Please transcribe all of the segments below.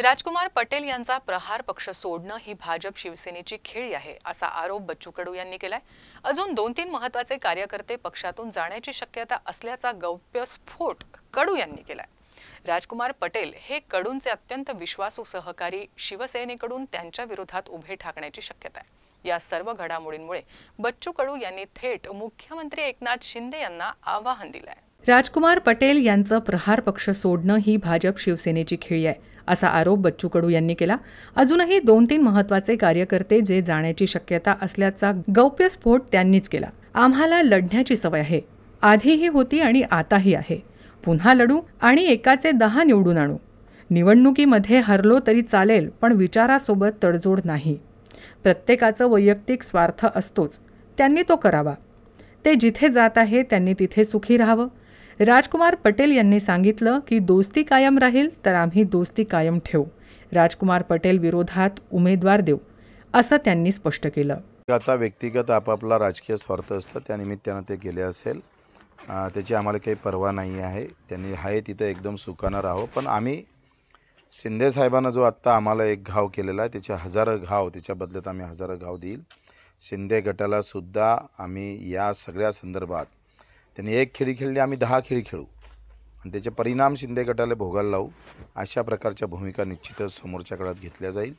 राजकुमार पटेल यांचा प्रहार पक्ष सोडणं ही भाजप शिवसेनेची खेळी आहे असा आरोप बच्चू कडू यांनी केलाय। अजून 2-3 महत्त्वाचे कार्यकर्ते पक्षातून जाण्याची शक्यता असल्याचा गौप्यस्फोट कडू यांनी केलाय। राजकुमार पटेल हे कडूंचे अत्यंत विश्वासू सहकारी शिवसेनेकडून त्यांच्या विरोधात उभे ठाकण्याची शक्यता आहे। या सर्व घडामोडींमुळे बच्चू कडू यांनी थेट मुख्यमंत्री एकनाथ शिंदे यांना आवाहन दिलंय। राजकुमार पटेल यांचं प्रहार पक्ष सोडणं ही भाजप शिवसेनेची खेळी आहे असा आरोप बच्चू कडू यांनी केला। अजूनही 2-3 महत्त्वाचे कार्यकर्ते जे जाण्याची शक्यता असल्याचा गौप्यस्फोट त्यांनीच केला। आम्हाला लढण्याची सवय आहे, आधीही होती आणि आताही आहे। पुन्हा लढू आणि एकाचे 10 निवडून आणू। निवडणुकीमध्ये हरलो तरी चालेल, पण विचारासोबत तडजोड नाही। प्रत्येकाचं वैयक्तिक स्वार्थ असतोच, त्यांनी तो करावा। ते जिथे जात आहे त्यांनी तिथे सुखी राहावं। राजकुमार पटेल यांनी सांगितलं की दोस्ती कायम राहील तर आम्ही दोस्ती कायम ठेवू। राजकुमार पटेल विरोधात उमेदवार देऊ असं त्यांनी स्पष्ट केलं। त्याचा व्यक्तिगत आपापला राजकीय स्वार्थ असतं, त्या निमित्तानं ते गेले असेल, त्याची आम्हाला काही पर्वा नाही आहे। त्यांनी आहे तिथं एकदम सुखानं राहावं। पण आम्ही शिंदे साहेबांना जो आत्ता आम्हाला एक घाव केलेला आहे त्याचे हजारो घाव, त्याच्या बदल्यात आम्ही हजारो घाव देईल। शिंदे गटाला सुद्धा आम्ही या सगळ्या संदर्भात त्यांनी एक खेळी खेळली, आम्ही 10 खेळी खेळू आणि त्याचे परिणाम शिंदे गटाला भोगायला लावू। अशा प्रकारच्या भूमिका निश्चितच समोरच्या काळात घेतल्या जाईल।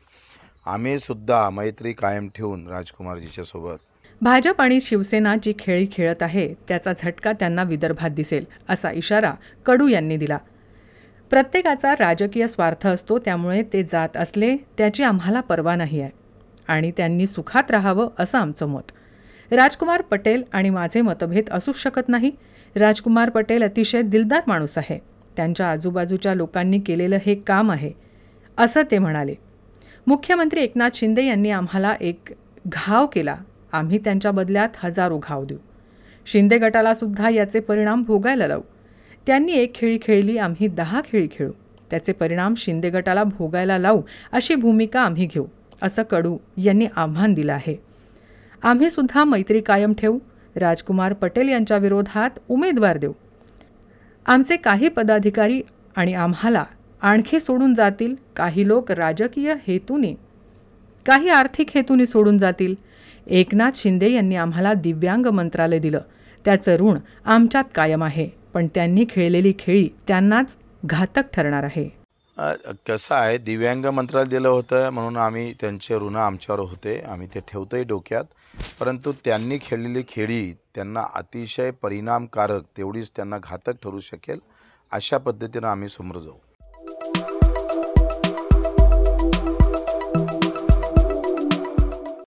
आम्ही सुद्धा मैत्री कायम ठेवून राजकुमारजीच्या सोबत। भाजप आणि शिवसेना जी खेळी खेळत आहे त्याचा झटका त्यांना विदर्भात दिसेल असा इशारा कडू यांनी दिला। प्रत्येकाचा राजकीय स्वार्थ असतो, त्यामुळे ते जात असले त्याची आम्हाला पर्वा नाही आहे आणि त्यांनी सुखात राहावं असं आमचं मत। राजकुमार पटेल आणि माझे मतभेद असूच शकत नाही। राजकुमार पटेल अतिशय दिलदार माणूस आहे, त्यांच्या आजूबाजूच्या लोकांनी केलेलं हे काम आहे असं ते म्हणाले। मुख्यमंत्री एकनाथ शिंदे यांनी आम्हाला एक घाव केला, आम्ही त्यांच्या बदल्यात हजारो घाव देऊ। शिंदे गटाला सुद्धा याचे परिणाम भोगायला लावू। त्यांनी एक खेळी खेळली, आम्ही 10 खेळी खेळू। त्याचे परिणाम शिंदे गटाला भोगायला लावू अशी भूमिका आम्ही घेऊ असं कडू यांनी आव्हान दिलं आहे। आम्ही सुद्धा मैत्री कायम ठेवू। राजकुमार पटेल यांच्या विरोधात उमेदवार देऊ। आमचे काही पदाधिकारी आणि आम्हाला आणखी सोडून जातील। काही लोक राजकीय हेतूने, काही आर्थिक हेतूने सोडून जातील। एकनाथ शिंदे यांनी आम्हाला दिव्यांग मंत्रालय दिलं, त्याचं ऋण आमच्यात कायम आहे, पण त्यांनी खेळलेली खेळी त्यांनाच घातक ठरणार आहे। कसं आहे, दिव्यांग मंत्रालय दिलं होतं म्हणून आम्ही त्यांचे ऋण आमच्यावर होते, आम्ही ते ठेवतोय डोक्यात। परंतु त्यांनी खेळलेली खेळी त्यांना अतिशय परिणामकारक, तेवढीच त्यांना घातक ठरू शकेल, अशा पद्धतीनं आम्ही समोर जाऊ।